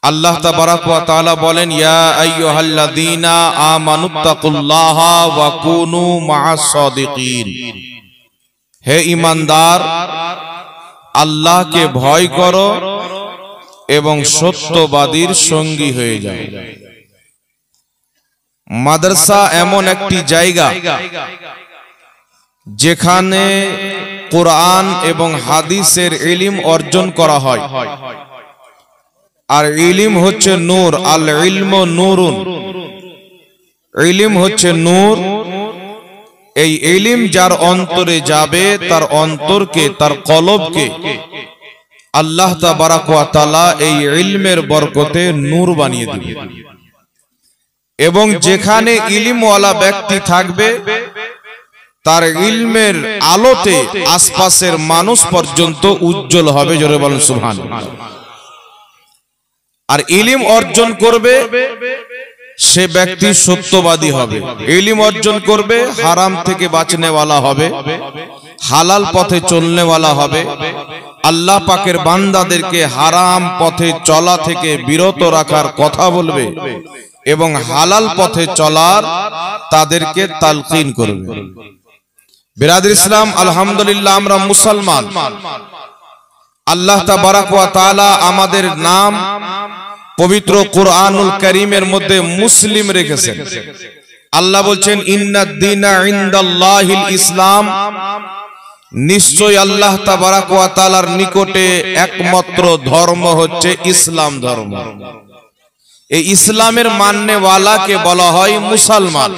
আল্লাহ তাবারাক ওয়া তাআলা বলেন, ইয়া আইয়ুহাল্লাযীনা আমানুত্তাকুল্লাহা ওয়া কুনু মা'আস সাদিকিন। হে ঈমানদার, আল্লাহকে ভয় করো এবং সত্যবাদীর সঙ্গী হয়ে যাও। মাদ্রাসা এমন একটি জায়গা যেখানে কোরআন এবং হাদিসের ইলম অর্জন করা হয়। আর ইলম হচ্ছে নূর, আল ইলমু নূরুন, ইলম হচ্ছে নূর। এই ইলম যার অন্তরে যাবে তার অন্তরকে, তার কলবকে আল্লাহ তাবারাক ওয়া তাআলা এই ইলমের বরকতে নূর বানিয়ে দিবে। এবং যেখানে ইলমওয়ালা ব্যক্তি থাকবে তার ইলমের আলোতে আশপাশের মানুষ পর্যন্ত উজ্জ্বল হবে। জোরে বলেন সুবহানাল্লাহ। আর ইলম অর্জন করবে সে ব্যক্তি সত্যবাদী হবে। ইলম অর্জন করবে, হারাম থেকে বাঁচনেওয়ালা হবে, হালাল পথে চলনেওয়ালা হবে। আল্লাহ পাকের বান্দাদেরকে হারাম পথে চলা থেকে বিরত রাখার কথা বলবে এবং হালাল পথে চলার তাদেরকে তালকিন করবে। বিরাদর ইসলাম, আলহামদুলিল্লাহ আমরা মুসলমান। আল্লাহ তাবারাক ওয়া তাআলা আমাদের নাম পবিত্র কুরআনুল কারীমের মধ্যে মুসলিম রেখেছেন। আল্লাহ বলছেন, ইন্নাদ দীনা ইনদাল্লাহিল ইসলাম। নিশ্চয় আল্লাহ তাবারাক ওয়া তাআলার নিকটে একমাত্র ধর্ম হচ্ছে ইসলাম ধর্ম। এই ইসলামের মাননেওয়ালাকে বলা হয় মুসলমান।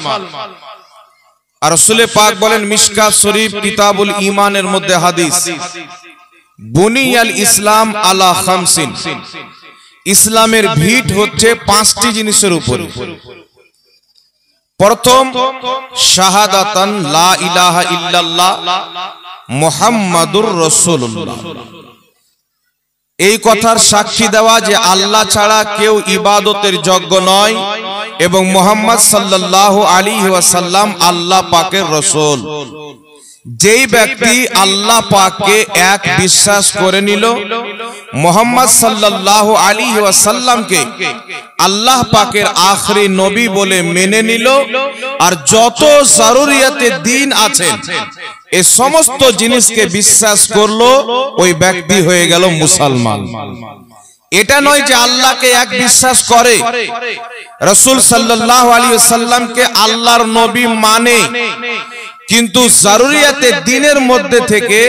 আর রাসূল পাক বলেন, মিশকাত শরীফ কিতাবুল ঈমানের মধ্যে হাদিস, বুনিয়াল ইসলাম আলা খামসিন। ইসলামের ভিত হচ্ছে 5টি জিনিসের উপরে। প্রথম, শাহাদাতান লা ইলাহা ইল্লাল্লাহ মুহাম্মাদুর রাসূলুল্লাহ। এই কথার সাক্ষী দেওয়া যে আল্লাহ ছাড়া কেউ ইবাদতের যোগ্য নয় এবং মুহাম্মদ সাল্লাল্লাহু আলাইহি ওয়াসাল্লাম আল্লাহ পাকের রাসূল। যেই ব্যক্তি আল্লাহ পাককে এক বিশ্বাস করে নিল, মুহাম্মদ সাল্লাল্লাহু আলাইহি ওয়াসাল্লামকে আল্লাহ পাকের আখরি নবী বলে মেনে নিল, আর যত জরুরিয়াতে দ্বীন আছে এই সমস্ত জিনিসকে বিশ্বাস করলো, ওই ব্যক্তি হয়ে গেল মুসলমান। এটা নয় যে আল্লাহকে এক বিশ্বাস করে, রাসূল সাল্লাল্লাহু আলাইহি ওয়াসাল্লামকে আল্লাহর নবী মানে, কিন্তু জরুরিয়াতে দ্বীনের মধ্যে থেকে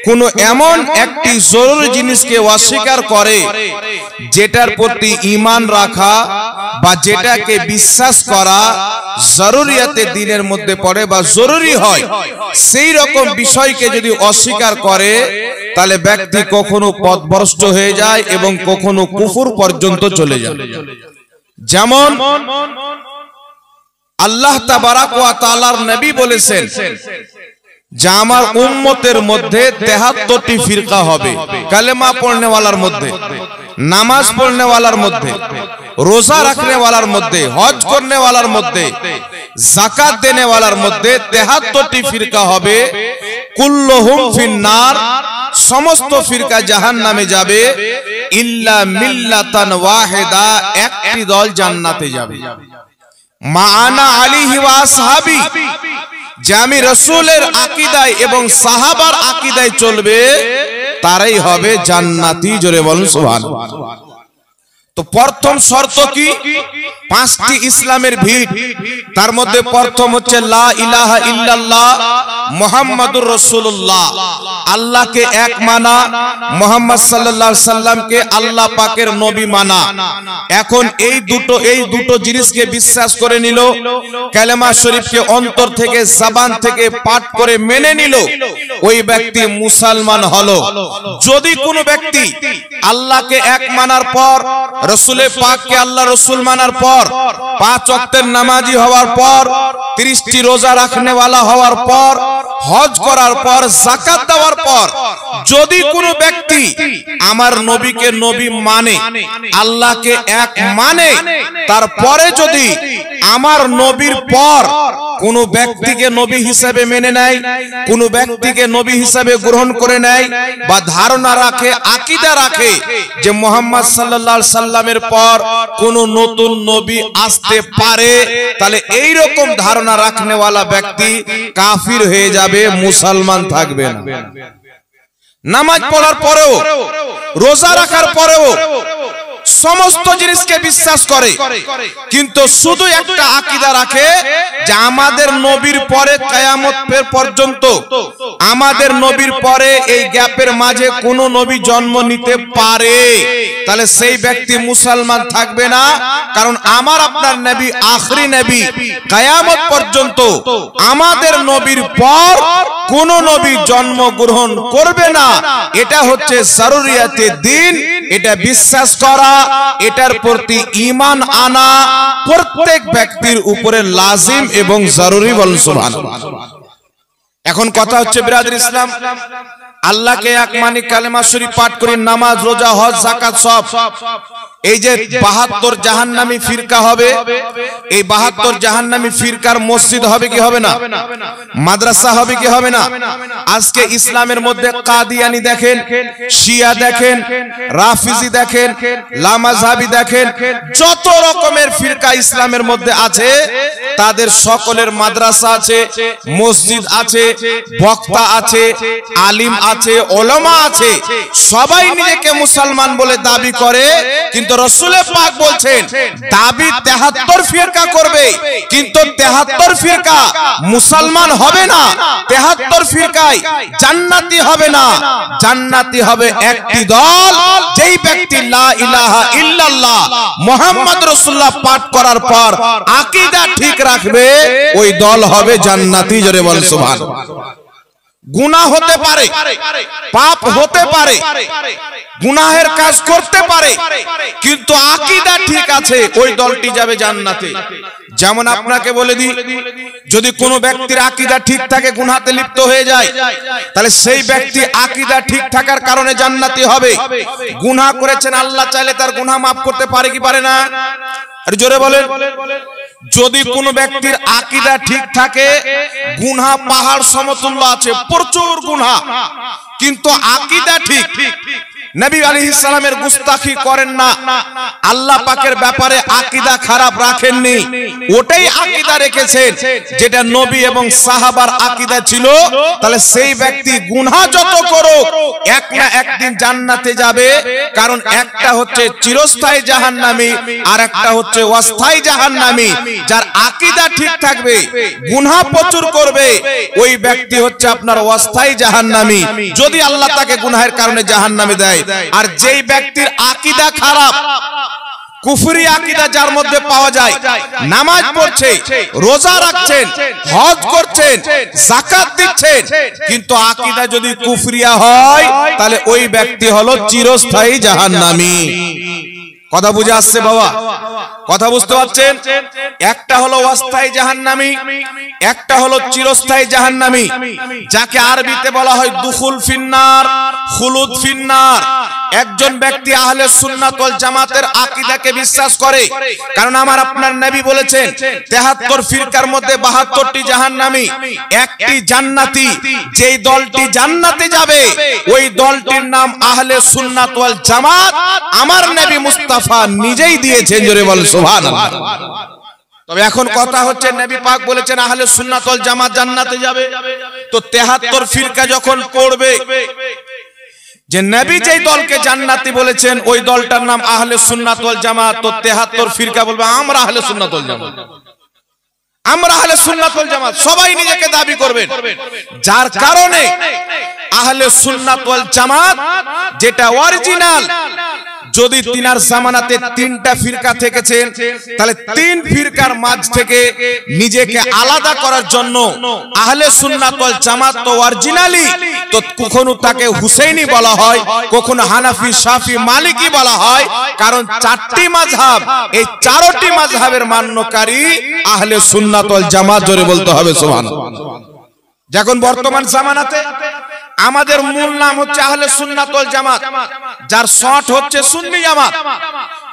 কোন এমন একটি জরুরি জিনিসকে অস্বীকার করে যেটার প্রতি ঈমান রাখা বা যেটাকে বিশ্বাস করা জরুরিয়াতে দ্বীনের মধ্যে পড়ে বা জরুরি হয়, সেই রকম বিষয়কে যদি অস্বীকার করে তাহলে ব্যক্তি কখনো পথভ্রষ্ট হয়ে যায় এবং কখনো কুফর পর্যন্ত চলে যায়। যেমন আল্লাহ তাবারাক ওয়া তাআলার নবী বলেছেন যে আমার উম্মতের মধ্যে 73টি ফিরকা হবে। কালেমা পড়নেওয়ালার মধ্যে, নামাজ পড়নেওয়ালার মধ্যে, রোজা রাখনেওয়ালার মধ্যে, হজ করনেওয়ালার মধ্যে, যাকাত দেনেওয়ালার মধ্যে 73টি ফিরকা হবে। কুল্লুহুম ফিন্নার, সমস্ত ফিরকা জাহান্নামে যাবে, ইল্লা মিল্লাতান ওয়াহিদা, একটি দল জান্নাতে যাবে। মা আনা আলাইহি ওয়া আসহাবি, যে আমি রাসূলের আকীদায় এবং সাহাবার আকীদায় চলবে তারাই হবে জান্নাতি। জোরে বলুন সুবহানাল্লাহ। তো প্রথম শর্ত কি? 5টি ইসলামের ভিত। তার মধ্যে প্রথম হচ্ছে লা ইলাহা ইল্লাল্লাহ মুহাম্মাদুর রাসূলুল্লাহ। আল্লাহকে এক মানা, মুহাম্মদ সাল্লাল্লাহু আলাইহি সাল্লামকে আল্লাহ পাকের নবী মানা। এখন এই দুটো জিনিসকে বিশ্বাস করে নিল, কালেমা শরীফকে অন্তর থেকে জবান থেকে পাঠ করে মেনে নিল, ওই ব্যক্তি মুসলমান হলো। যদি কোনো ব্যক্তি আল্লাহকে এক মানার পর, রাসূলে পাককে আল্লাহ রাসূল মানার পর, 5 ওয়াক্তের নামাজি হওয়ার পর 30টি রোজা রাখনে वाला হওয়ার পর, হজ করার পর, যাকাত দেওয়ার পর যদি কোনো ব্যক্তি আমার নবীকে নবী মানে, আল্লাহকে এক মানে, তারপরে যদি আমার নবীর পর কোন ব্যক্তিকে নবী হিসেবে মেনে নেয়, কোন ব্যক্তিকে নবী হিসেবে গ্রহণ করে নেয় বা ধারণা রাখে, আকীদা রাখে যে মুহাম্মদ সাল্লাল্লাহু আলাইহি সাল্লামের পর কোন নতুন নবী আসতে পারে, তাহলে এই রকম ধারণা রাখনে वाला ব্যক্তি কাফির হয়ে যাবে, মুসলমান থাকবে না। নামাজ পড়ার পরেও, রোজা রাখার পরেও সমস্ত জিনিসকে বিশ্বাস করে, কিন্তু শুধু একটা আকীদা রাখে যে আমাদের নবীর পরে কিয়ামত পর্যন্ত, আমাদের নবীর পরে এই গ্যাপের মাঝে কোন নবী জন্ম নিতে পারে, তাহলে সেই ব্যক্তি মুসলমান থাকবে না। কারণ আমার আপনার নবী আখরি নবী, কিয়ামত পর্যন্ত আমাদের নবীর পর কোন নবী জন্মগ্রহণ করবে না। এটা হচ্ছে জরুরিয়াতে দ্বীন, এটা বিশ্বাস করা, এটার প্রতি ঈমান আনা প্রত্যেক ব্যক্তির উপরে লাজিম এবং জরুরি। বলুন সুবহানাল্লাহ। এখন কথা হচ্ছে বিরাদর ইসলাম, আল্লাহকে এক মানে কালেমা শরীফ পাঠ করি, নামাজ, রোজা, হজ, যাকাত সব, এই যে 72 জাহান্নামী ফিরকা হবে, এই 72 জাহান্নামী ফিরকার মসজিদ হবে কি হবে না, মাদ্রাসা হবে কি হবে না। আজকে ইসলামের মধ্যে কাদিয়ানি দেখেন, শিয়া দেখেন, রাফিজি দেখেন, লামাযহাবি দেখেন, যত রকমের ফিরকা ইসলামের মধ্যে আছে তাদের সকলের মাদ্রাসা আছে, মসজিদ আছে, বক্তা আছে, আলিম আছে, ওলামা আছে, সবাই নিজেকে মুসলমান বলে দাবি করে। কিন্তু রাসূল পাক বলছেন দাবি 73 ফিরকা করবে, কিন্তু 73 ফিরকা মুসলমান হবে না, 73 ফিরকায় জান্নাতি হবে না। জান্নাতি হবে একটি দল, যেই ব্যক্তি লা ইলাহা ইল্লাল্লাহ মুহাম্মদ রাসূলুল্লাহ পাঠ করার পর আকীদা ঠিক রাখবে, ওই দল হবে জান্নাতি। জোরে বল সুবহানাল্লাহ। গুনাহ হতে পারে, পাপ হতে পারে, গুনাহের কাজ করতে পারে, কিন্তু আকীদা ঠিক আছে, ওই দলটি যাবে জান্নাতে। যেমন আপনাকে বলে দিই, যদি কোনো ব্যক্তির আকীদা ঠিক থাকে, গুনাহতে লিপ্ত হয়ে যায়, তাহলে সেই ব্যক্তি আকীদা ঠিক থাকার কারণে জান্নাতি হবে। গুনাহ করেছেন, আল্লাহ চাইলে তার গুনাহ মাফ করতে পারে কি পারে না? আর জোরে বলেন। যদি কোনো ব্যক্তির আকীদা ঠিক থাকে, গুনাহ পাহাড় সমতুল্য আছে, প্রচুর গুনাহ, কিন্তু আকীদা ঠিক, নবী আলাইহিস সালামের গুস্তাখি করেন না, আল্লাহ পাকের ব্যাপারে আকীদা খারাপ রাখেননি, ওটাই আকীদা রেখেছেন যেটা নবী এবং সাহাবার আকীদা ছিল, তাহলে সেই ব্যক্তি গুনাহ যত করুক এক না একদিন জান্নাতে যাবে। কারণ একটা হচ্ছে চিরস্থায়ী জাহান্নামী, আর একটা হচ্ছে অস্থায়ী জাহান্নামী। যার আকীদা ঠিক থাকবে, গুনাহ প্রচুর করবে, ওই ব্যক্তি হচ্ছে আপনার অস্থায়ী জাহান্নামী, যদি আল্লাহ তাকে গুনাহের কারণে জাহান্নামে দেয়। আর যেই ব্যক্তির আকীদা খারাপ, কুফরি আকীদা যার মধ্যে পাওয়া যায়, নামাজ পড়ছে, রোজা রাখছেন, হজ করছেন, যাকাত দিচ্ছেন, কিন্তু আকীদা যদি কুফরিয়া হয়, তাহলে ওই ব্যক্তি হলো চিরস্থায়ী জাহান্নামী। কথা বুঝে আসছে বাবা? কথা বুঝতে পারছেন? একটা হলো অস্থায়ী জাহান্নামী, একটা হলো চিরস্থায়ী জাহান্নামী, যাকে আরবিতে বলা হয় দুখুল ফিন্নার, খুলুদ ফিন্নার। একজন ব্যক্তি আহলে সুন্নাত ওয়াল জামাতের আকীদাকে বিশ্বাস করে, কারণ আমার আপনার নবী বলেছেন 73 ফিরকার মধ্যে 72টি জাহান্নামী, একটি জান্নাতি। যেই দলটি জান্নাতে যাবে, ওই দলটির নাম আহলে সুন্নাত ওয়াল জামাত, আমার নবী মুস্তাফা নিজেই দিয়েছেন। জোরে বল সুবহানাল্লাহ। তবে এখন কথা হচ্ছে, নবী পাক বলেছেন আহলে সুন্নাত ওয়াল জামাত জান্নাতে যাবে, তো 73 ফিরকা যখন পড়বে, যে নবী যেই দলকে জান্নাতি বলেছেন ওই দলটার নাম আহলে সুন্নাত ওয়াল জামাত, তো 73 ফিরকা বলবে আমরা আহলে সুন্নাত ওয়াল জামাত, আমরা আহলে সুন্নাত ওয়াল জামাত, সবাই নিজেকে দাবি করবেন। যার কারণে আহলে সুন্নাত ওয়াল জামাত যেটা অরিজিনাল, যদি তিনার জামানাতে তিনটা ফিরকা থেকেছেন, তাহলে তিন ফিরকার মাঝ থেকে নিজেকে আলাদা করার জন্য আহলে সুন্নাত ওয়াল জামাত তো অরিজিনালি, তো কখনো তাকে হুসাইনি বলা হয়, কখনো হানাফি, শাফি, মালিকি বলা হয়, কারণ চারটি মাযহাব, এই চারটি মাযহাবের মান্যকারী আহলে সুন্নাত ওয়াল জামাত। জোরে বলতে হবে সুবহানাল্লাহ। যখন বর্তমান জামানাতে আমাদের মূল নাম হচ্ছে আহলে সুন্নাত ওয়াল জামাত, যার শর্ট হচ্ছে সুন্নি জামাত,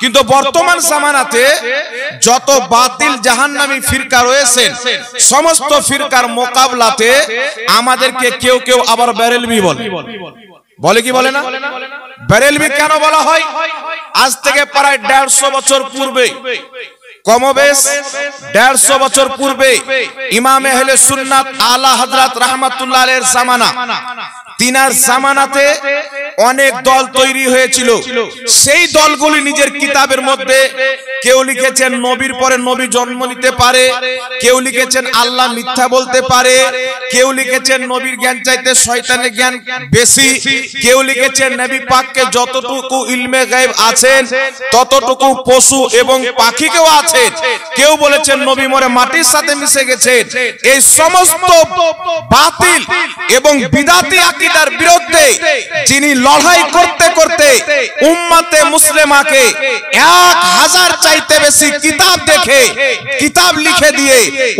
কিন্তু বর্তমান জামানাতে যত বাতিল জাহান্নামী ফিরকা রয়েছে, সমস্ত ফিরকার মোকাবলাতে আমাদেরকে কেউ কেউ আবার বেরেলভি বলে কি বলে না? বেরেলভি কেন বলা হয়? আজ থেকে প্রায় 150 বছর পূর্বে, কমবেশ 150 বছর পূর্বে ইমাম আহলে সুন্নাত আলা হযরত রাহমাতুল্লাহ আলাইহির জামানা, তিনার জামানাতে অনেক দল তৈরি হয়েছিল। সেই দলগুলি নিজের কিতাবের মধ্যে কেউ লিখেছেন নবীর পরে নবী জন্ম নিতে পারে, কেউ লিখেছেন আল্লাহ মিথ্যা বলতে পারে, কেউ লিখেছেন নবীর জ্ঞান চাইতে শয়তানের জ্ঞান বেশি, কেউ লিখেছেন নবী পাককে যতটুকু ইলমে গায়ব আছেন ততটুকু পশু এবং পাখিকেও আছে, কেউ বলেছেন নবী মরে মাটির সাথে মিশে গেছে। এই সমস্ত বাতিল এবং বিদাতি আকীদার বিরুদ্ধে যিনি লড়াই করতে করতে উম্মতে মুসলিমাকে 1000 চাইতে বেশি কিতাব দেখে কিতাব লিখে দিয়ে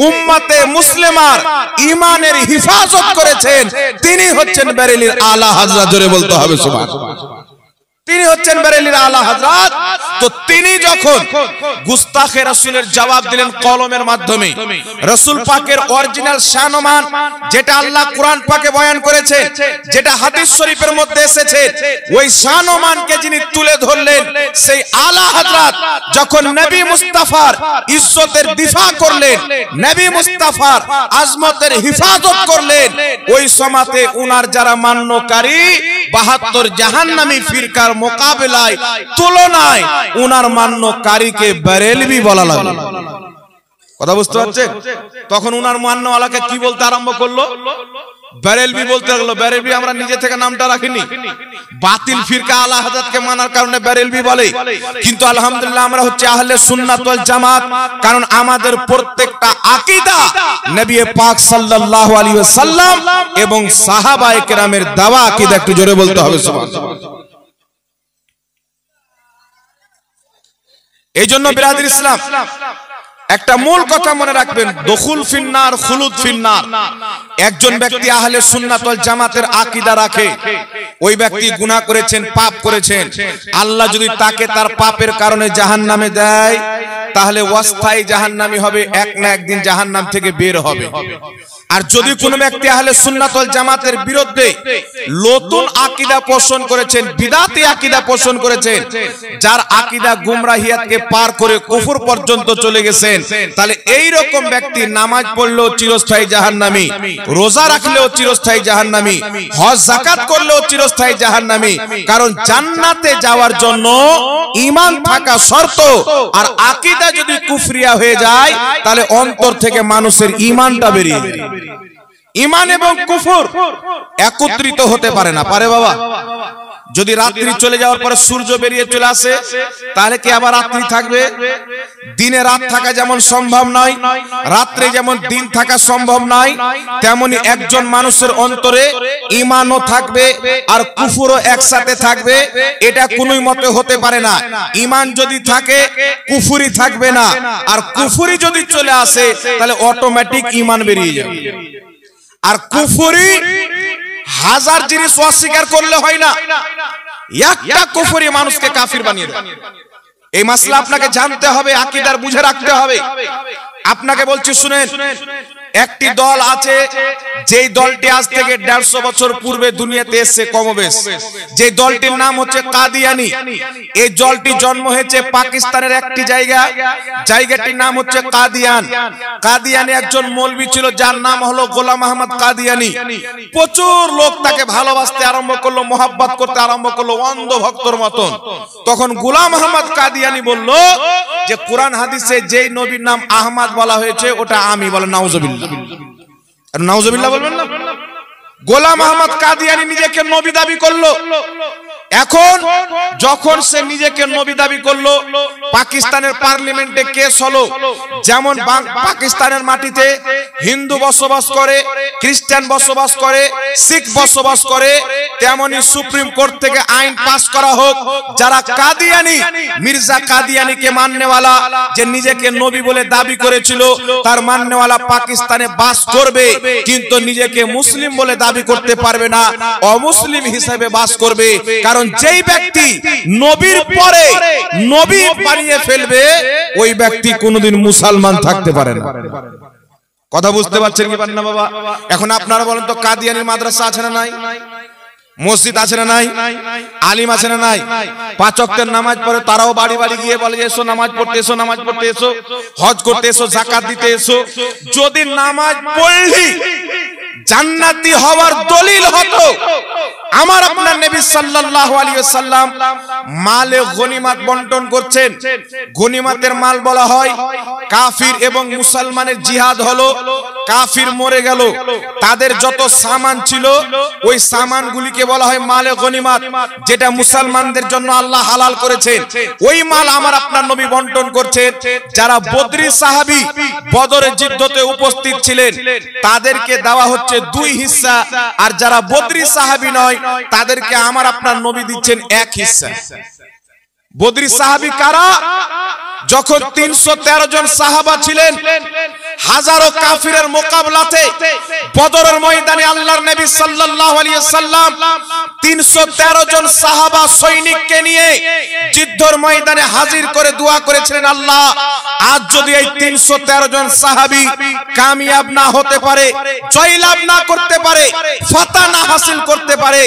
উম্মতে মুসলিমার ঈমানের হিফাজত করেছেন, তিনি হচ্ছেন বেরেলির আলা হযরত। জোরে বলতে হবে সুবহানাল্লাহ। তিনি হচ্ছেন বেরেলির আলা হযরত। তো তিনি যখন গুস্তাখে রাসূলের জবাব দিলেন কলমের মাধ্যমে, রাসূল পাকের অরিজিনাল শানমান যেটা আল্লাহ কোরআন পাকে বয়ান করেছে, যেটা হাদিস শরীফের মধ্যে এসেছে, ওই শানমানকে যিনি তুলে ধরলেন, সেই আলা হযরত যখন নবী মুস্তাফার ইজ্জতের দিফা করলেন, নবী মুস্তাফার আজমতের হিফাজত করলেন, ওই সময়তে উনার যারা মান্যকারী 72 জাহান্নামী ফিরকার মোকাবেলায় তুলনায় উনার মান্যকারীকে বেরেলভি বলা লাগলো। কথা বুঝতে পারছেন? তখন উনার মান্যওয়ালাকে কি বলতে আরম্ভ করলো? বেরেলভি বলতে লাগলো। বেরেলভি আমরা নিজে থেকে নামটা রাখিনি, বাতিল ফিরকা আলা হযরতকে মানার কারণে বেরেলভি বলে, কিন্তু আলহামদুলিল্লাহ আমরা হচ্ছে আহলে সুন্নাত ওয়াল জামাত, কারণ আমাদের প্রত্যেকটা আকীদা নবী পাক সাল্লাল্লাহু আলাইহি ওয়াসাল্লাম এবং সাহাবায়ে কেরামের দাওয়া আকীদা। একটু জোরে বলতে হবে সুবহানাল্লাহ। এইজন্য বিরাদর ইসলাম একটা মূল কথা মনে রাখবেন, দুখুল ফিন্নার, খুলুদ ফিন্নার। একজন ব্যক্তি আহলে সুন্নাত ওয়াল জামাতের আকীদা রাখে, ওই ব্যক্তি গুনাহ করেছেন, পাপ করেছেন, আল্লাহ যদি তাকে তার পাপের কারণে জাহান্নামে দেয়, তাহলে অস্থায়ী জাহান্নামী হবে, এক না একদিন জাহান্নাম থেকে বের হবে। আর যদি কোনো ব্যক্তি আহলে সুন্নাত ওয়াল জামাতের বিরুদ্ধে নতুন আকীদা পোষণ করেছেন, বিদাতি আকীদা পোষণ করেছেন, যার আকীদা গুমরাহিয়াতকে পার করে কুফর পর্যন্ত চলে গেছেন, তাহলে এই রকম ব্যক্তি নামাজ পড়লেও চিরস্থায়ী জাহান্নামী, রোজা রাখলেও চিরস্থায়ী জাহান্নামী, হজ যাকাত করলেও চিরস্থায়ী জাহান্নামী। কারণ জান্নাতে যাওয়ার জন্য ঈমান থাকা শর্ত, আর আকীদা যদি কুফরিয়া হয়ে যায় তাহলে অন্তর থেকে মানুষের ঈমানটা বেরিয়ে যায়। ঈমান এবং কুফর একত্রিত হতে পারে না। পারে বাবা? যদি রাত্রি চলে যাওয়ার পরে সূর্য বেরিয়ে চলে আসে, তাহলে কি আবার রাত্রি থাকবে? দিনে রাত থাকা যেমন সম্ভব নয়, রাত্রে যেমন দিন থাকা সম্ভব নয়, তেমনি একজন মানুষের অন্তরে ঈমানও থাকবে আর কুফরও একসাথে থাকবে, এটা কোনোই মতে হতে পারে না। ঈমান যদি থাকে কুফরি থাকবে না, আর কুফরি যদি চলে আসে তাহলে অটোমেটিক ঈমান বেরিয়ে যাবে। আর কুফরি হাজার জিনিস অস্বীকার করলে হয় না, একটা কুফরি মানুষকে কাফির বানিয়ে দেয়। এই মাসলা আপনাকে জানতে হবে, আকীদার বুঝে রাখতে হবে। আপনাকে বলছি শুনেন, একটি দল আছে, যেই দলটি আজ থেকে 150 বছর পূর্বে দুনিয়াতে এসেছে কমবেশ, যে দলটির নাম হচ্ছে কাদিয়ানি। এই দলটি জন্ম হয়েছে পাকিস্তানের একটি জায়গাটির নাম হচ্ছে কাদিয়ান। কাদিয়ানি একজন মৌলবী ছিল, যার নাম হলো গোলাম আহমদ কাদিয়ানি। প্রচুর লোক তাকে ভালোবাসতে আরম্ভ করলো, মহব্বত করতে আরম্ভ করলো, অন্ধ ভক্তর মতন। তখন গোলাম আহমদ কাদিয়ানি বলল যে কোরআন হাদিসে যেই নবীর নাম আহমদ বলা হয়েছে ওটা আমি। বলে নাউজুবিল্লাহ, নাউজুবিল্লাহ বলবেন না? গোলাম আহমদ কাদিয়ানি নিজেকে নবী দাবি করলো। এখন যখন সে নিজেকে নবী দাবি করলো, পাকিস্তানের পার্লামেন্টে কেস হলো, যেমন পাকিস্তানের মাটিতে হিন্দু বসবাস করে, খ্রিস্টান বসবাস করে, শিখ বসবাস করে, তেমনি সুপ্রিম কোর্ট থেকে আইন পাস করা হোক, যারা কাদিয়ানি, মির্জা কাদিয়ানিকে মাননেওয়ালা, যে নিজেকে নবী বলে দাবি করেছিল, তার মাননেওয়ালা পাকিস্তানে বাস করবে, কিন্তু নিজেকে মুসলিম বলে দাবি করতে পারবে না, অমুসলিম হিসেবে বাস করবে। কারণ যেই ব্যক্তি নবীর পরে নবী বানিয়ে ফেলবে, ওই ব্যক্তি কোনোদিন মুসলমান থাকতে পারে না। কথা বুঝতে পারছেন কি পারেন না বাবা? এখন আপনারা বলেন তো, কাদিয়ানির মাদ্রাসা আছে না নাই? মসজিদ আছে না নাই? আলিম আছে না নাই? 5 ওয়াক্তের নামাজ পড়ে, তারাও বাড়ি বাড়ি গিয়ে বলে যে এসো নামাজ পড়তে এসো, নামাজ পড়তে এসো, হজ করতে এসো, যাকাত দিতে এসো। যদি নামাজ পড়লি জান্নাতি হওয়ার দলিল হতো, আমার আপনার নবী সাল্লাল্লাহু আলাইহি ওয়াসাল্লাম মালে গনিমত বন্টন করছেন। গনিমতের মাল বলা হয় কাফির এবং মুসলমানের জিহাদ হলো, কাফির মরে গেল, তাদের যত সামান ছিল ওই সামানগুলিকে বলা হয় মালে গনিমত, যেটা মুসলমানদের জন্য আল্লাহ হালাল করেছেন। ওই মাল আমার আপনার নবী বন্টন করছেন। যারা বদরি সাহাবী বদরের যুদ্ধতে উপস্থিত ছিলেন, তাদেরকে দেওয়া হচ্ছে 2 হিস্সা, আর যারা বদরি সাহাবী নয় তাদেরকে আমার আপনার নবী দিচ্ছেন 1 হিস্সা। বদরি সাহাবী কারা? যখন 313 জন সাহাবা ছিলেন, হাজারো কাফিরের মোকাবেলাতে বদরের ময়দানে আল্লাহর নবী সাল্লাল্লাহু আলাইহি ওয়াসাল্লাম 313 জন সাহাবা সৈনিককে নিয়ে যুদ্ধের ময়দানে হাজির করে দোয়া করেছিলেন, আল্লাহ আজ যদি এই 313 জন সাহাবী কামিয়াব না হতে পারে, জয়লাভ না করতে পারে, ফাতহ না হাসিল করতে পারে,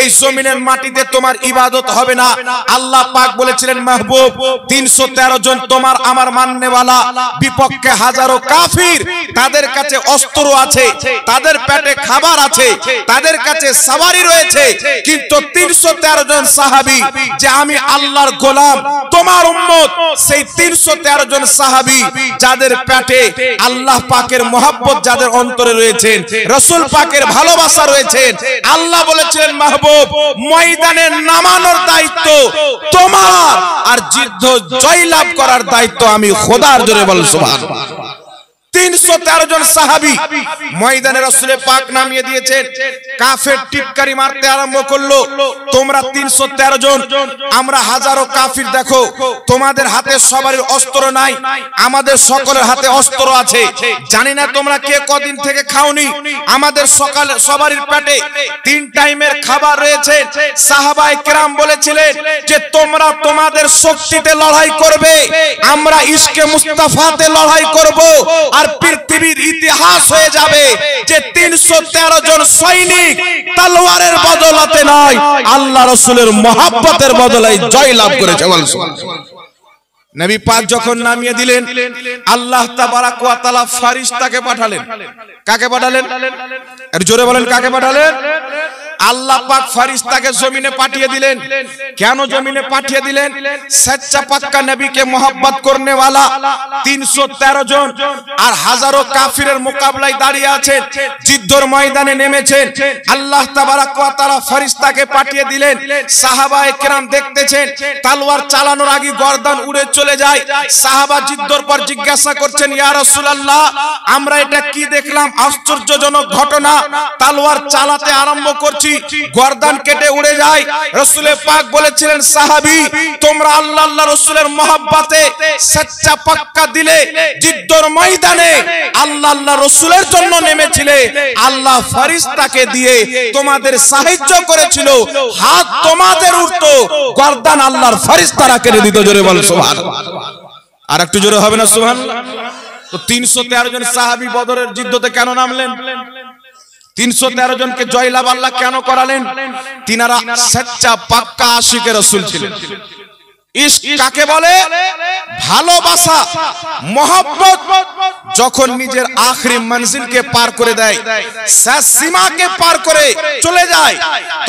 এই জমিনের মাটিতে তোমার ইবাদত হবে না। আল্লাহ পাক বলেছিলেন, মাহবুব 313 জন তোমার আমার মাননেওয়ালা, বিপক্ষে হাজারো কাফির, তাদের কাছে অস্ত্র আছে, তাদের পেটে খাবার আছে, তাদের কাছে সওয়ারি রয়েছে, কিন্তু 313 জন সাহাবী যে আমি আল্লাহর গোলাম, তোমার উম্মত, সেই 313 জন সাহাবী যাদের পেটে আল্লাহ পাকের মহব্বত, যাদের অন্তরে রয়েছে, রাসূল পাকের ভালোবাসা রয়েছে, আল্লাহ বলেছিলেন, মাহবুব ময়দানে নামানোর দায়িত্ব তোমার, আর যুদ্ধ জয়লাভ করার দায়িত্ব আমি খোদার। জোরে বল সুবহানাল্লাহ। 313 জন সাহাবী ময়দানে রাসূলের পাক নামিয়ে দিয়েছেন, কাফের টিটকারি মারতে আরম্ভ করলো। তোমরা 313 জন, আমরা হাজারো কাফির, দেখো তোমাদের হাতে সবারই অস্ত্র নাই, আমাদের সকলের হাতে অস্ত্র আছে। জানি না তোমরা কে কদিন থেকে খাওনি, আমাদের সকালে সবারই পেটে 3 টাইমের খাবার রয়েছে। সাহাবায়ে কেরাম বলেছিলেন যে তোমরা তোমাদের শক্তিতে লড়াই করবে, আমরা ইশকে মুস্তাফাতে লড়াই করব, আর পৃথিবীর ইতিহাস হয়ে যাবে যে 313 জন সৈনিক তলোয়ারের বদলাতে নয়, আল্লাহ রাসূলের মহব্বতের বদলায় জয় লাভ করেছে। নবী পাক যখন নামিয়ে দিলেন, আল্লাহ তাবারাক ওয়া তাআলা ফেরেশতাকে পাঠালেন। কাকে পাঠালেন? আর জোরে বলেন, কাকে পাঠালেন? আল্লাহ পাক ফেরেশতাকে জমিনে পাঠিয়ে দিলেন। কেন জমিনে পাঠিয়ে দিলেন? সচ্চা পাক্কা নবীকে मोहब्बत করনে वाला 313 জন আর হাজারো কাফিরের মোকাবেলায় দাঁড়িয়ে আছেন, যুদ্ধের ময়দানে নেমেছেন। আল্লাহ তাবারাক ওয়া তাআলা ফেরেশতাকে পাঠিয়ে দিলেন। সাহাবায়ে কেরাম দেখতেছেন তলোয়ার চালানোর আগে গর্দান উড়ে চলে যায়। সাহাবা যুদ্ধের পর জিজ্ঞাসা করছেন, ইয়া রাসূলুল্লাহ আমরা এটা কি দেখলাম? আশ্চর্যজনক ঘটনা। তলোয়ার চালাতে আরম্ভ করছি, গর্দান কেটে উড়ে যায়। রাসূলের পাক বলেছিলেন, সাহাবী তোমরা আল্লাহ রাসূলের মহব্বতে সচ্চা পাক্কা দিলে যুদ্ধের ময়দানে আল্লাহ রাসূলের জন্য নেমেছিলে, আল্লাহ ফেরেশতাকে দিয়ে তোমাদের সাহায্য করেছিল, হাত তোমাদের উঠতো, গর্দান আল্লাহর ফেরেশতারা কেড়ে দিত। জোরে বল সুবহানাল্লাহ। আর একটু জোরে হবে না সুবহানাল্লাহ? তো 313 জন সাহাবী বদরের যুদ্ধতে কেন নামলেন? 313 জনকে জয়লাভ আল্লাহ কেন করালেন? তিনারা সচ্চা পাক্কা আশিকে রাসূল ছিলেন। ইশক কাকে বলে? ভালোবাসা, মহব্বত যখন নিজের আখরি মঞ্জিলকে পার করে দেয়, শেষ সীমাকে পার করে চলে যায়,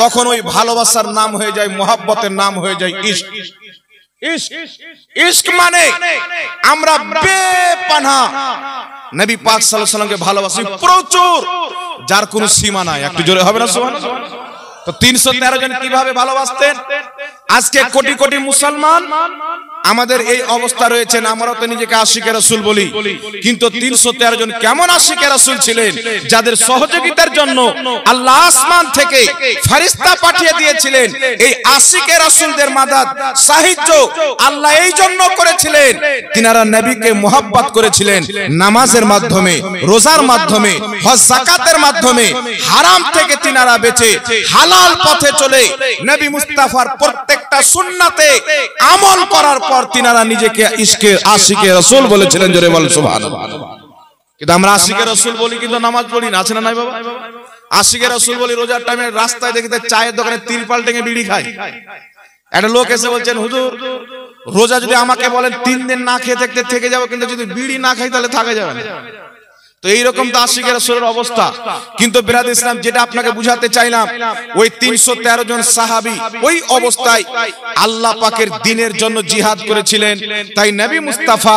তখন ওই ভালোবাসার নাম হয়ে যায়, মহব্বতের নাম হয়ে যায় ইশক। ইশক মানে আমরা বেপানাহ নবী পাক সাল্লাল্লাহু আলাইহি ওয়াসাল্লামকে ভালোবাসি প্রচুর, যার কোনো সীমা নাই। একটু জোরে হবে না সুবহানাল্লাহ? তো 313 জন কিভাবে ভালোবাসতেন? আজকে কোটি কোটি মুসলমান আমাদের এই অবস্থা রয়েছে, আমরা তো নিজেকে আশিকে রাসূল বলি, কিন্তু 313 জন কেমন আশিকে রাসূল ছিলেন, যাদের সহযোগিতার জন্য আল্লাহ আসমান থেকে ফেরেশতা পাঠিয়ে দিয়েছিলেন। এই আশিকে রাসূলদের মাদাদ সাহায্য আল্লাহ এই জন্য করেছিলেন, তিনারা নবীকে মুহাব্বত করেছিলেন নামাজের মাধ্যমে, রোজার মাধ্যমে, হজ যাকাতের মাধ্যমে। হারাম থেকে তিনারা বেঁচে হালাল পথে চলে নবী মুস্তাফার প্রত্যেকটা সুন্নাতে আমল করার পর তিনারা নিজেকে ইশকে আশিকে রাসূল বলেছিলেন। জোরে বল সুবহানাল্লাহ। কিন্তু আমরা আশিকে রাসূল বলি কিন্তু নামাজ পড়ি না, আছে না নাই বাবা? আশিকে রাসূল বলি, রোজার টাইমে রাস্তায় দেখতে চায়ের দোকানে তিরপাল টেঙে বিড়ি খায়। একটা লোক এসে বলছেন, হুজুর রোজা যদি আমাকে বলেন 3 দিন না খেয়ে থাকতে থেকে যাবো, কিন্তু যদি বিড়ি না খাই তাহলে থাকা যাবে না। তো এইরকম তো আশিকে রাসূলের অবস্থা। কিন্তু বিরাদ ইসলাম, যেটা আপনাকে বুঝাতে চাইলাম, ওই 313 জন সাহাবী ওই অবস্থায় আল্লাহ পাকের দ্বীনের জন্য জিহাদ করেছিলেন। তাই নবী মুস্তাফা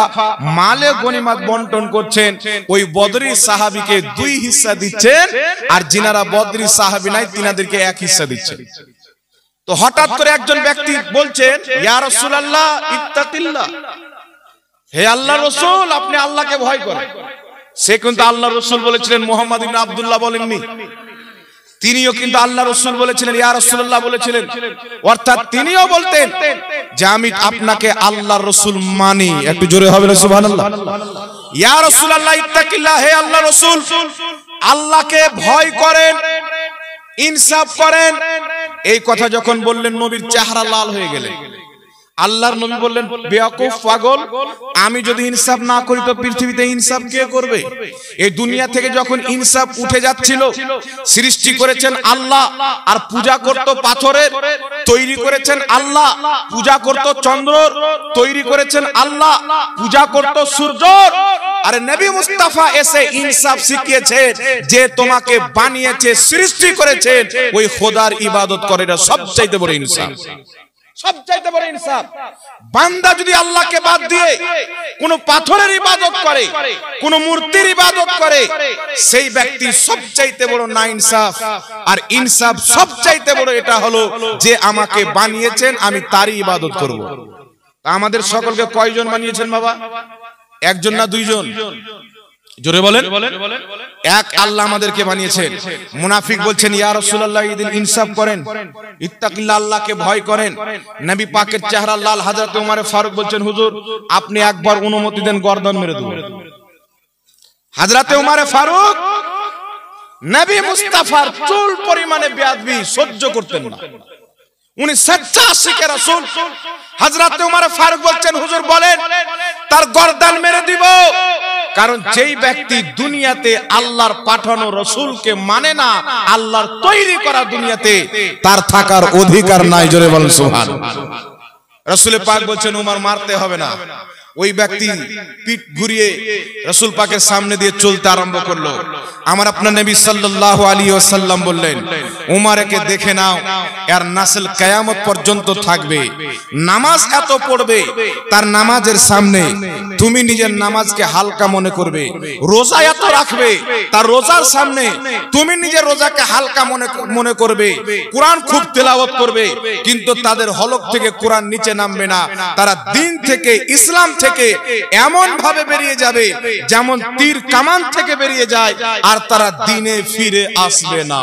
মালে গনিমত বন্টন করছেন, ওই বদরি সাহাবীকে 2 হিস্সা দিচ্ছেন, আর যিনারা বদরি সাহাবী নাই তিনাদেরকে 1 হিস্সা দিচ্ছেন। তো হঠাৎ করে একজন ব্যক্তি বলছেন, ইয়া রাসূলুল্লাহ ইত্তাকিল্লাহ, হে আল্লাহর রাসূল আপনি আল্লাহকে ভয় করেন। সে কিন্তু আল্লাহর রাসূল বলেছিলেন, মুহাম্মদ ইবনে আব্দুল্লাহ বলেননি। তিনিও কিন্তু আল্লাহর রাসূল বলেছিলেন, ইয়া রাসূলুল্লাহ বলেছিলেন। অর্থাৎ তিনিও বলতেন যে আমি আপনাকে আল্লাহর রাসূল মানি। একটু জোরে হবে না সুবহানাল্লাহ। ইয়া রাসূলুল্লাহ ইত্তাকিল্লাহ, হে আল্লাহর রাসূল আল্লাহকে ভয় করেন, ইনসাফ করেন। এই কথা যখন বললেন, নবীর চেহারা লাল হয়ে গেলেন। আল্লাহর নবী বললেন, বেয়াকুফ পাগল, আমি যদি ইনসাফ না করি তো পৃথিবীতে ইনসাফ কে করবে? এই দুনিয়া থেকে যখন ইনসাফ উঠে যাচ্ছিল, সৃষ্টি করেছেন আল্লাহ, আর পূজা করত পাথরের, তৈরি করেছেন আল্লাহ, পূজা করত চন্দ্র, তৈরি করেছেন আল্লাহ, পূজা করত সূর্য। আরে নবী মুস্তাফা এসে ইনসাফ শিখিয়েছে, যে তোমাকে বানিয়েছে, সৃষ্টি করেছে, ওই খোদার ইবাদত করে। এটা সবচাইতে বড় ইনসাফ, সবচাইতে বড় ইনসাফ। বান্দা যদি আল্লাহকে বাদ দিয়ে কোন পাথরের ইবাদত করে, কোন মূর্তির ইবাদত করে, সেই ব্যক্তি সবচাইতে বড় না ইনসাফ। আর ইনসাফ সবচাইতে বড় এটা হলো যে আমাকে বানিয়েছেন, আমি তারই ইবাদত করব। আমাদের সকলকে কয়জন বানিয়েছেন বাবা? একজন না দুইজন? জোরে বলেন। এক আল্লাহ আমাদেরকে বানিয়েছেন। মুনাফিক বলছেন, ইয়া রাসূলুল্লাহ ইদিন ইনসাফ করেন, ইত্তাকিল্লাহ, আল্লাহকে ভয় করেন। নবী পাকের চেহারা লাল। হযরত ওমর ফারুক বলছেন, হুজুর আপনি একবার অনুমতি দেন, গর্দন মেরে দেব। হযরত ওমর ফারুক নবী মুস্তাফার চুল পরিমাণে বেয়াদবি সহ্য করতেন না। উনি সচ্চা আশিকে রাসূল। হযরত ওমর ফারুক বলছেন, হুজুর বলেন তার গর্দান মেরে দিব। কারণ যেই ব্যক্তি দুনিয়াতে আল্লাহর পাঠানো রাসূলকে মানে না, আল্লাহর তৈরি করা দুনিয়াতে তার থাকার অধিকার নাই। জোরে বলেন সুবহানাল্লাহ। রাসূল পাক বলছেন, ওমর মারতে হবে না। ওই ব্যক্তি পিঠ ঘুরিয়ে রাসূল পাকের সামনে দিয়ে চলতে আরম্ভ করলো। আমার আপনার নবী সাল্লাল্লাহু আলাইহি ওয়াসাল্লাম বললেন, উমারকে দেখে নাও, এর নাসল কিয়ামত পর্যন্ত থাকবে। নামাজ এত পড়বে, তার নামাজের সামনে তুমি নিজের নামাজকে হালকা মনে করবে। রোজা এত রাখবে, তার রোজার সামনে তুমি নিজের রোজাকে হালকা মনে করবে। কোরআন খুব তেলাওয়াত করবে, কিন্তু তাদের হলক থেকে কোরআন নিচে নামবে না। তারা দিন থেকে, ইসলাম থেকে এমন ভাবে বেরিয়ে যাবে যেমন তীর কামান থেকে বেরিয়ে যায়, আর তারা দিনে ফিরে আসবে না।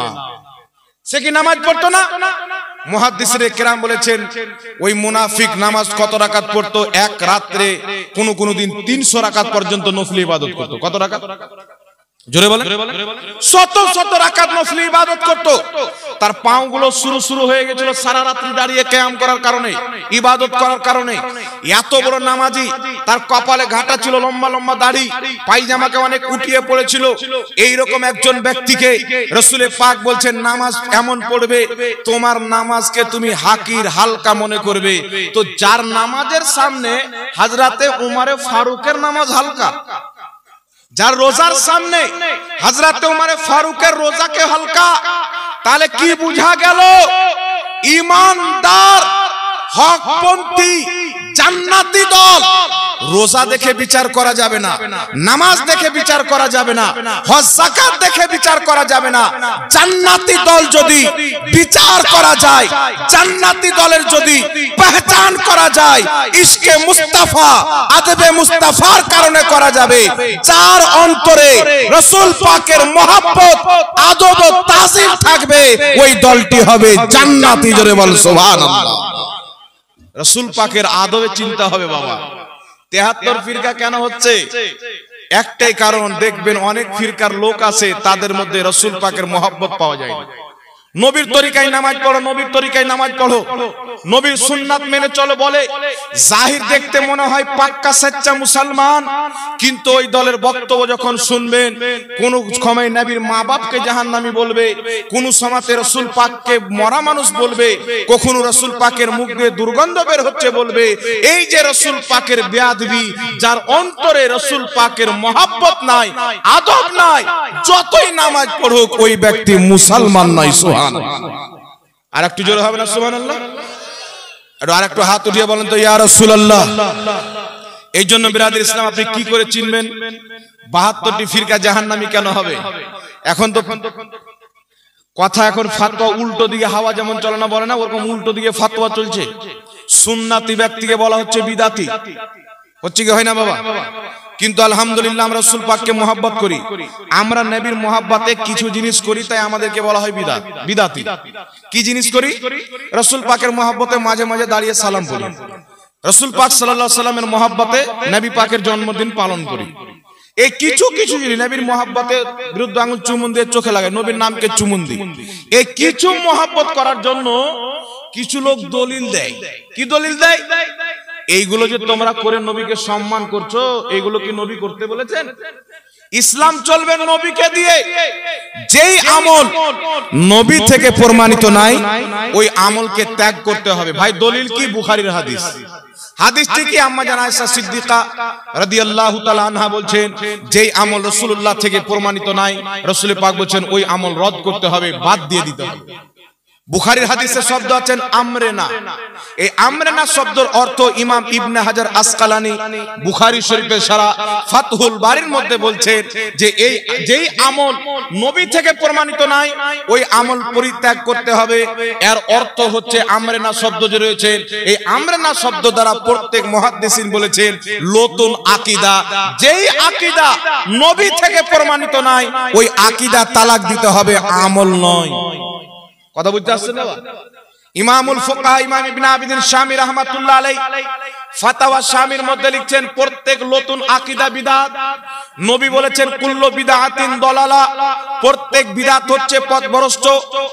সে কি নামাজ পড়তো না? মুহাদ্দিসিনে কেরাম বলেছেন, ওই মুনাফিক নামাজ কত রাকাত পড়তো? এক রাত্রে কোন দিন 300 রাকাত পর্যন্ত নফল ইবাদত করতো। কত রাকাত? জোরে বলেন। শত শত রাকাত নফল ইবাদত করত। তার পাগুলো শুরু হয়ে গেছিল সারা রাত্রি দাঁড়িয়ে কিয়াম করার কারণে, ইবাদত করার কারণে। এত বড় নামাজি, তার কপালে ঘাটা ছিল, লম্বা লম্বা দাড়ি, পায়জামাকে অনেক উঠিয়ে পড়েছিল। এই রকম একজন ব্যক্তিকে রাসূল পাক বলছেন, নামাজ এমন পড়বে তোমার নামাজকে তুমি হাকির, হালকা মনে করবে। তো যার নামাজের সামনে হযরতে ওমর ফারুকের নামাজ হালকা, যার রোজার সামনে হযরতে ওমর ফারুকের রোজাকে হালকা, তাহলে কি বুঝা গেল? ঈমানদার, হকপন্থী, জান্নাতি দল রোজা দেখে বিচার করা যাবে না, নামাজ দেখে বিচার করা যাবে না, হজ যাকাত দেখে বিচার করা যাবে না। জান্নাতি দল যদি বিচার করা যায়, জান্নাতি দলের যদি পহচান করা যায়, ইশকে মুস্তাফা আদবে মুস্তাফার কারণে করা যাবে। যার অন্তরে রাসূল পাকের মহব্বত আদব ও তাজিম থাকবে, ওই দলটি হবে জান্নাতি। জোরে বল সুবহানাল্লাহ। রাসূল পাকের আদবে চিন্তা হবে বাবা। 73 ফিরকা কেন হচ্ছে? একটাই কারণ, দেখবেন অনেক ফিরকার লোক আছে, তাদের মধ্যে রাসূল পাকের মহব্বত পাওয়া যায় না। নবীর তরিকায় নামাজ পড়ো, নবীর তরিকায় নামাজ পড়ো, নবীর সুন্নাত মেনে চলো বলে, জাহির দেখতে মনে হয় পাক্কা সচ্চা মুসলমান, কিন্তু ওই দলের বক্তব্য যখন শুনবেন, কোন সময় নবীর মা বাপকে জাহান্নামী বলবে, কোন সময়তে রাসূল পাককে মরা মানুষ বলবে, কখনো রাসূল পাকের মুখ দিয়ে দুর্গন্ধ বের হচ্ছে বলবে। এই যে রাসূল পাকের বেয়াদবি, যার অন্তরে রাসূল পাকের মহব্বত নাই, আদব নাই, যতই নামাজ পড়ুক ওই ব্যক্তি মুসলমান নয়। আর একটু জোরে হবে না সুবহানাল্লাহ? আর একটু হাত উঠিয়ে বলেন তো ইয়া রাসূলুল্লাহ। এই জন্য বিরাদর ইসলাম, আপনি কি করে চিনবেন 72টি ফিরকা জাহান্নামী কেন হবে? এখন তো কথা, এখন ফতোয়া উল্টো দিকে হাওয়া যেমন চলে না বলে না, ওরকম উল্টো দিকে ফতোয়া চলছে। সুন্নাতি ব্যক্তিকে বলা হচ্ছে বিদাতি, হচ্ছে কি হয় না বাবা? কিন্তু আলহামদুলিল্লাহ আমরা রাসূল পাককে মহব্বত করি, আমরা নবীর মহব্বতে কিছু জিনিস করি, তাই আমাদেরকে বলা হয় বিদাতি। কি জিনিস করি? রাসূল পাকের মহব্বতে মাঝে মাঝে দাঁড়িয়ে সালাম করি, রাসূল পাক সাল্লাল্লাহু আলাইহি সাল্লামের মহব্বতে নবী পাকের জন্মদিন পালন করি। এই কিছু কিছু জিনিস নবীর মহব্বতে বিরুদ্ধ আঙুল চুমুন দিয়ে চোখে লাগায়, নবীর নামকে চুমুন দিই। এই কিছু মহব্বত করার জন্য কিছু লোক দলিল দেয়। কি দলিল দেয়? এইগুলো যে তোমরা করে নবীকে সম্মান করছো, এইগুলো কি নবী করতে বলেছেন? ইসলাম চলবে নবীকে দিয়ে। যেই আমল নবী থেকে প্রমাণিত নাই, ওই আমলকে ত্যাগ করতে হবে। ভাই দলিল কি? বুখারীর হাদিস। হাদিসটি কি? আম্মা জান আয়েশা সিদ্দিকা রাদিয়াল্লাহু তাআলা আনহা বলছেন, যেই আমল রাসূলুল্লাহ থেকে প্রমাণিত নাই, রাসূল পাক বলেছেন ওই আমল রদ করতে হবে, বাদ দিয়ে দিতে হবে। বুখারীর হাদিসে শব্দ আছেন আমরেনা। এই আমরেনা শব্দের অর্থ ইমাম ইবনে হাজার আসকালানি বুখারী শরীফের সারা ফাতহুল বারীর মধ্যে বলছেন যে এই যেই আমল নবী থেকে প্রমাণিত নাই, ওই আমল পরিত্যাগ করতে হবে। এর অর্থ হচ্ছে আমরেনা শব্দ যে রয়েছে, এই আমরেনা শব্দ দ্বারা প্রত্যেক মুহাদ্দিসিন বলেছেন নতুন আকীদা। যেই আকীদা নবী থেকে প্রমাণিত নাই, ওই আকীদা তালাক দিতে হবে, আমল নয়। কথা বুঝতে আসছেন না? ইমামুল ফুকাহা ইমাম ইবনে আবিদিন শামী রাহমাতুল্লাহ আলাইহি ফাতাওয়া শামীর মধ্যে লিখছেন, প্রত্যেক নতুন আকীদা বিদআত। নবী বলেছেন কুল্লু বিদআতিন দালালা, প্রত্যেক বিদআত হচ্ছে পথভ্রষ্ট,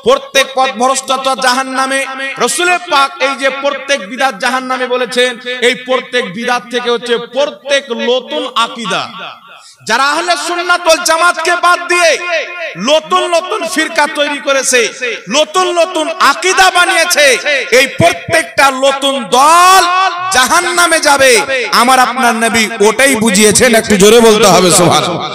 প্রত্যেক পথভ্রষ্টতা জাহান্নামে। রাসূল পাক এই যে প্রত্যেক বিদআত জাহান্নামে বলেছেন, এই প্রত্যেক বিদআত থেকে হচ্ছে প্রত্যেক নতুন আকীদা। যারা আহলে সুন্নাত ওয়াল জামাতকে বাদ দিয়ে নতুন নতুন ফিরকা তৈরি করেছে, নতুন নতুন আকীদা বানিয়েছে, এই প্রত্যেকটা নতুন দল জাহান্নামে যাবে। আমার আপনার নবী ওটাই বুঝিয়েছেন, একটু জোরে বলতে হবে সুবহানাল্লাহ।